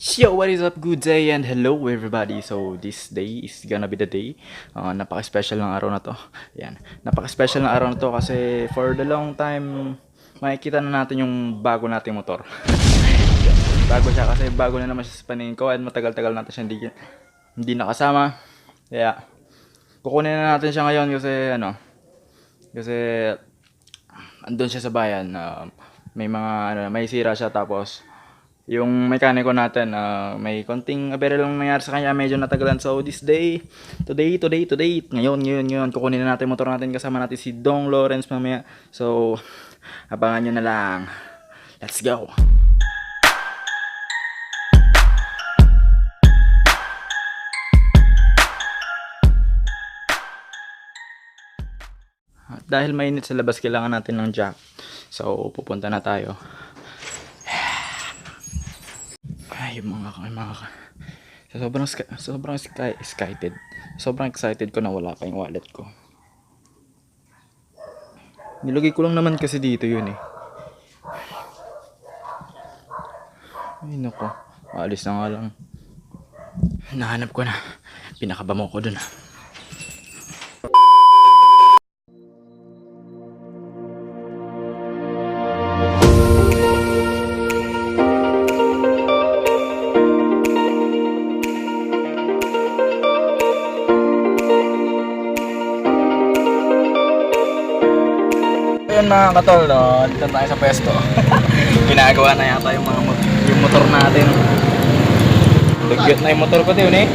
Yo, what is up? Good day and hello everybody. So, this day is gonna be the day. Napaka-special ng araw na to. Yan. Napaka-special ng araw na to kasi for the long time, makikita na natin yung bago nating motor. Bago siya kasi bago na naman siya sa paningin ko at matagal-tagal natin siya hindi nakasama. Kaya, kukunin na natin siya ngayon kasi andun siya sa bayan. May sira siya tapos yung mekaniko natin, may konting aberya lang nangyari sa kanya, medyo natagalan. So this day, today, ngayon, kukunin na natin motor natin, kasama natin si Dong Lawrence mamaya. So, abangan nyo na lang. Let's go! At dahil mainit sa labas, kailangan natin ng jack. So, pupunta na tayo. Ay, sobrang excited. Sobrang excited ko na wala pa yung wallet ko. Nilagay ko lang naman kasi dito yun eh. Ay nako, alis na nga lang. Nahanap ko na. Pinakaba mo ko dun. Ayun mga katol, dito tayo sa pwesto. Ginagawa na yata yung motor natin. Dugyot na yung motor ko din eh.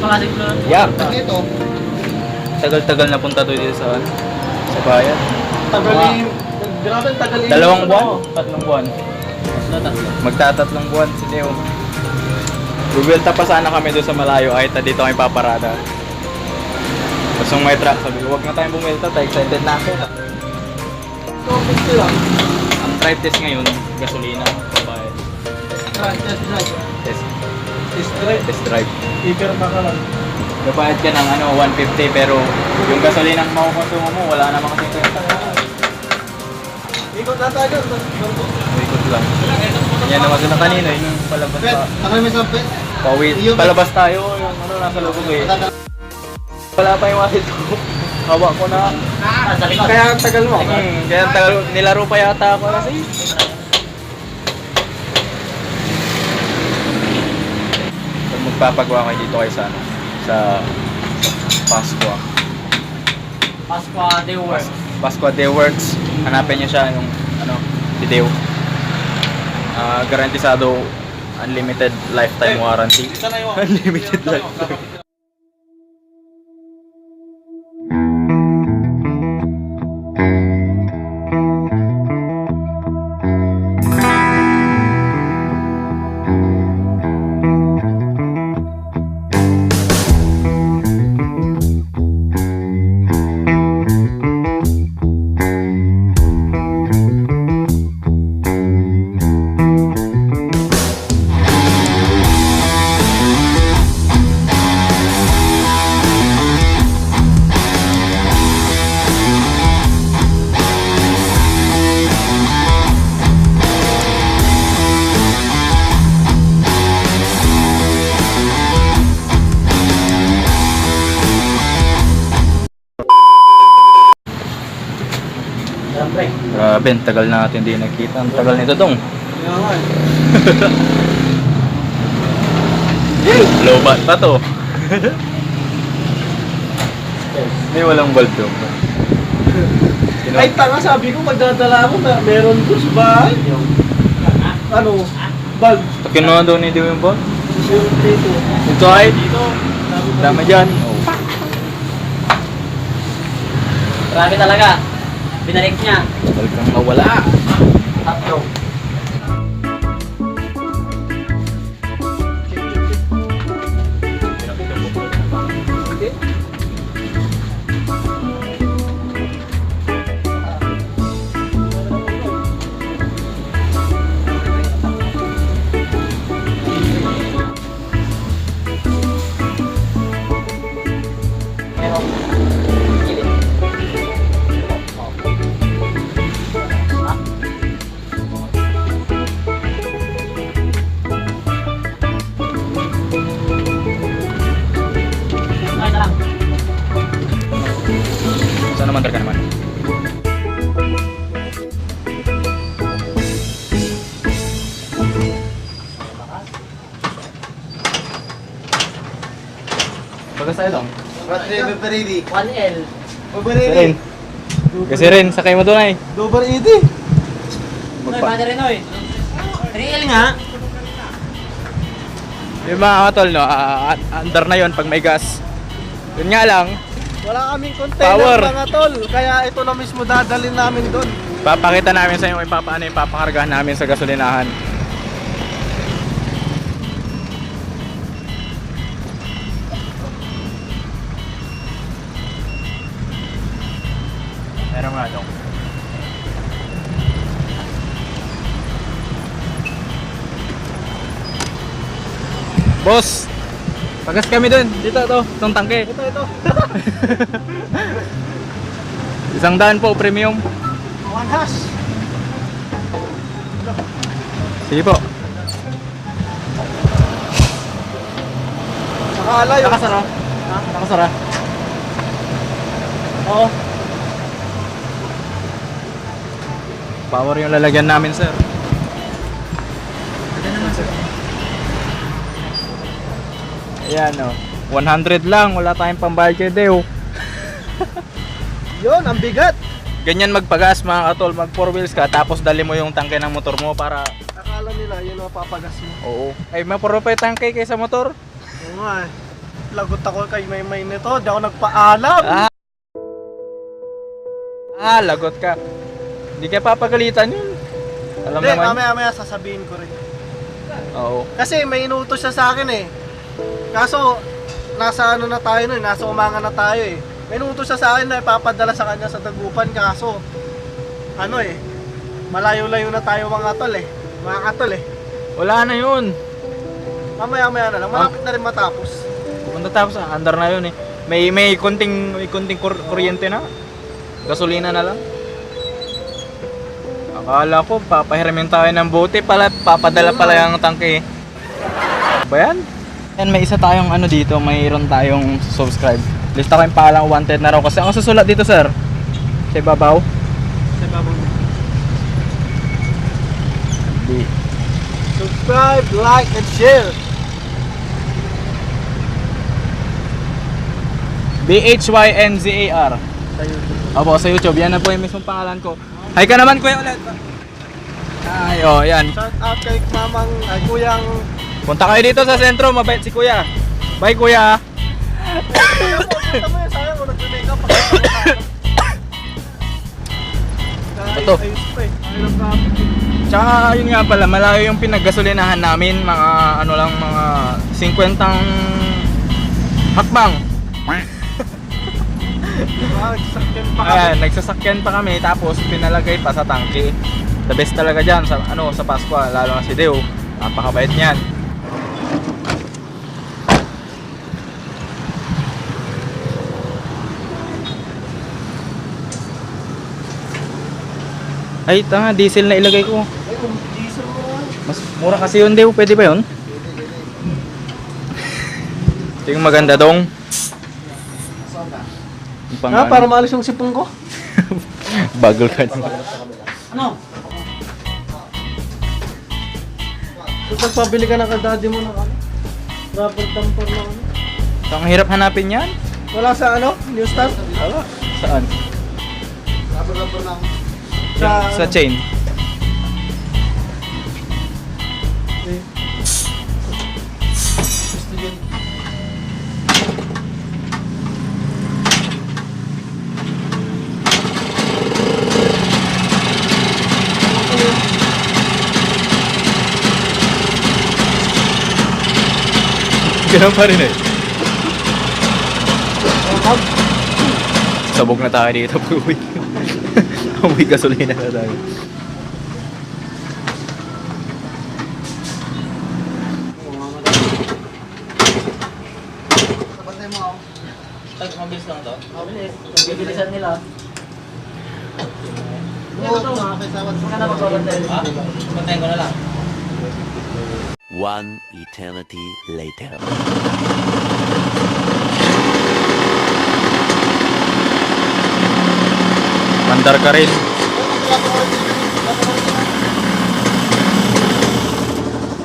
Pakasin ko lang. Yeah. Tagal-tagal na punta to dito sa bayan. Grabe, tagal. 2 buwan? 3 buwan. Tatlo. Magtatatlong buwan si Leo. Bubelta pa sana kami doon sa malayo ay dito kami paparada. Tapos may truck, sabi ko, huwag na tayong bumilta, tayo excited na ako. Ang drive test ngayon, gasolina, babayad. Test drive. Ipirma ka lang. Babayad ka ng 150 pero yung gasolina ang makukonsumo mo, wala namang kasi kwenta. Ikot na tayo. Ikot lang. Yan naman sila kanina, yung palabas pa. Nakay may sampit. Palabas tayo, yung nasa lubog eh. Wala pa yung wallet ko. Hawa ko na. Kaya ang tagal mo. Kaya ang tagal, nilaro pa yata ako kasi. Kung magpapagawa kayo dito kayo sa Pasqua. Pasqua de Works. Pasqua de Works. Hanapin niyo siya yung video. Garantisado unlimited lifetime warranty. Unlimited lifetime. Grabe, ang tagal natin din nakita. Ang tagal nito dong. Low bat pa to. May walang bulb doon. Ay, tanga, sabi ko magdadala ako na meron ko sa bahay. Bulb. Kinuha daw ni Dew yung bulb? Dito. Ito ay? Dami dyan. Grabe talaga. Binalik niya. Talagang nawala. Tatlo. Bagas tayo dong. Patrick Peridi. 1L. Kasi rin. Kasi rin, sakay mo doon ay. Dober iti. Battery Noy. 3L nga. Yung mga katol, no, under na yon pag may gas. Yun nga lang, Wala kaming container Power. mga tol. Kaya ito na mismo dadalhin namin doon. papakita namin sa inyo kung paano yung papakargahan namin sa gasolinahan. Meron nga dong. Boss, pagas kami dun. Dito, itong tangke. Ito. 100 po, premium. 1 hash. Sige po. Nakala yun. Nakasara. Ha? Nakasara. Oo. Power yung lalagyan namin, sir. Ayan, oh. 100 lang. Wala tayong pambayad kay Deo. Yun, ang bigat. Ganyan magpagas, mga katol. Mag 4 wheels ka, tapos dali mo yung tangke ng motor mo para... Akala nila yun ang papagas mo. Oo. Ay, mapuro pa yung tangke kaysa motor. Oo nga eh. Lagot ako kay Maymay nito. Di ako nagpaalam. Lagot ka. Hindi ka papagalitan yun. Alam Hindi, naman. mamaya sasabihin ko rin. Oo. Kasi may inutos siya sa akin eh. Kaso, nasa ano na tayo nun, nasa umanga na tayo eh. May inutos siya sa akin na ipapadala sa kanya sa Dagupan. Kaso, ano eh, malayo-layo na tayo mga tol eh. Mga katol eh. Wala na yun. Mamaya na lang, malapit na rin matapos. Kung tapos, under na yun eh. May konting kuryente na. Gasolina na lang. Akala ko, papahiramin tayo ng bote pala, papadala pala yung tangke. Ba yan? Yan, may isa tayong ano dito, mayroon tayong subscribe. Lista ko yung pangalang wanted na raw kasi ang susulat dito, sir. Sa ibabaw. Sa babaw. Di. Subscribe, like, and share. BHYNZAR. Sa YouTube. Opo, sa YouTube. Yan na po yung mismong pangalan ko. Hi ka naman, kuya, ulit. Ay, oh, yan. Shout out kay mamang, ay kuyang. Punta kayo dito sa sentro, mabait si kuya. Bye, kuya. Punta mo yun, sayang mo, nag-makeup pa. Ito. Ayos pa eh. Ayos pa. Tsaka yun nga pala, malayo yung pinaggasolinahan namin, mga ano lang, mga 50 hakbang. Nagsasakyan pa kami. Ayan, nagsasakyan pa kami, tapos pinalagay pa sa tangke. The best talaga dyan sa, ano, sa Pasko, lalo na si Deo. Napakabait niyan. Ay, tanga, diesel na ilagay ko. Ay, diesel mo nga. Mas mura kasi yun, Deo. Pwede ba yun? Ito yung maganda dong. Yung pang- Ha, para maalis yung sipong ko? Bagol ka. Ano? Kung nagpabili ka ng kadadi mo ng ano? Rubber damper na ano? So, ang hirap hanapin yan. Wala sa ano? New Star? Wala. Saan? Rubber damper na Sa chain. Okay. Gusto yun. Ganun pa rin eh. Sabog na tayo dito pag uwi. Uwi gasolina na tayo. Tag, mabilis lang to? Mabilis. Bibilisan nila. Oo, makakasawat sa Magkana magbabantay? Ha? Bantayin ko na lang. One eternity later. Mandar ka rin.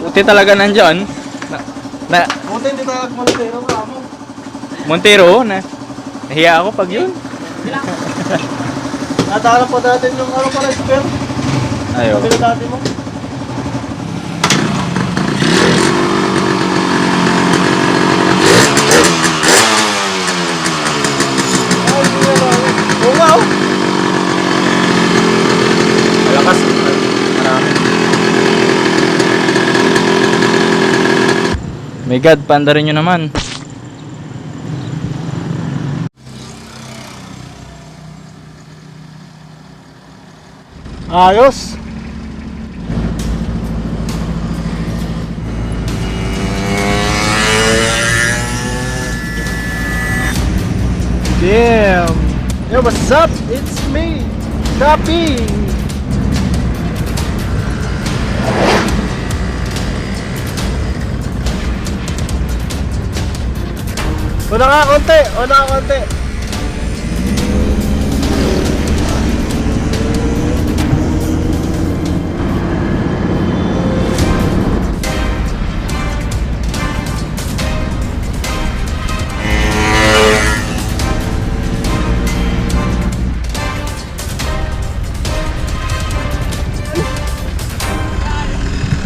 Buti talaga nandyan. Na, Buti hindi tayo nagmalitero ka mo. Montero, nahiya ako pag yun. Natahanap pa natin yung ano pala, spare. Ayo. Sabi na dati mo. Ay, hindi na lang. Oo nga, oh. Malakas. Marami. My God, panda rin nyo naman. Ayos. Damn. Yo, what's up? It's me, Dappy. Una ka konti, una ka konti.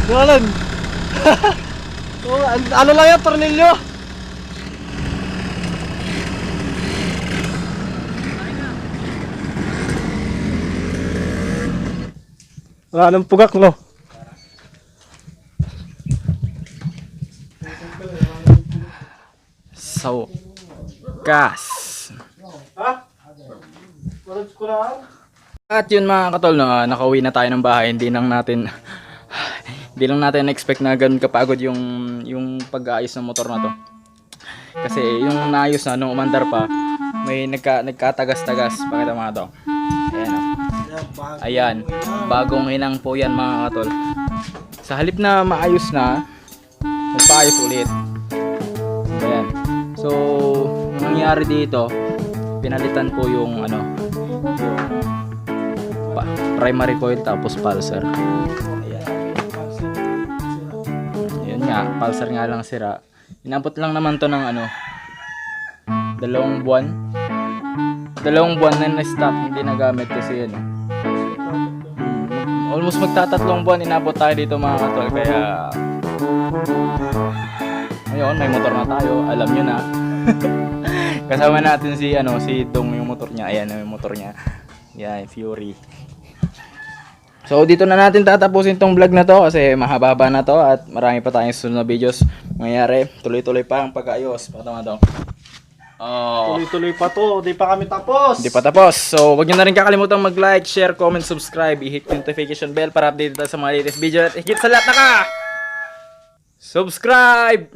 Galan. Oh, ano lang yan, tornilyo? Wala nang pugak, no? So, gas. Ha? Walang kulaan? At yun mga katol, no, nakauwi na tayo ng bahay. Hindi lang natin expect na ganun kapagod yung pag-aayos ng motor na to. Kasi yung naayos na nung umandar pa, may nagkatagas-tagas. Pakita mga to. Ayan, oh. Ayan, bagong hinang po yan mga katol. Sa halip na maayos na, nagpaayos ulit. Ayan. So, ang nangyari dito, pinalitan po yung primary coil tapos pulsar. Ayan. Yun nga, pulsar nga lang sira. Inabot lang naman to ng 2 buwan. 2 buwan na na-stop, hindi nagamit kasi almost magtatatlong buwan inabot tayo dito mga katol, kaya ngayon may motor na tayo, alam nyo na. Kasama natin si Dong, yung motor niya. Ayan yung motor niya. Yan, Fury. So dito na natin tatapusin tong vlog na to kasi mahaba-haba na to at marami pa tayong sunod na videos mangyayari. Tuloy-tuloy pa ang pag-aayos. Patama daw. Oh, Tuloy-tuloy pa to, di pa kami tapos. hindi pa tapos. So wag niyo na rin kakalimutan mag-like, share, comment, subscribe, i-hit yung notification bell para update tayo sa mga latest video at higit sa lahat subscribe!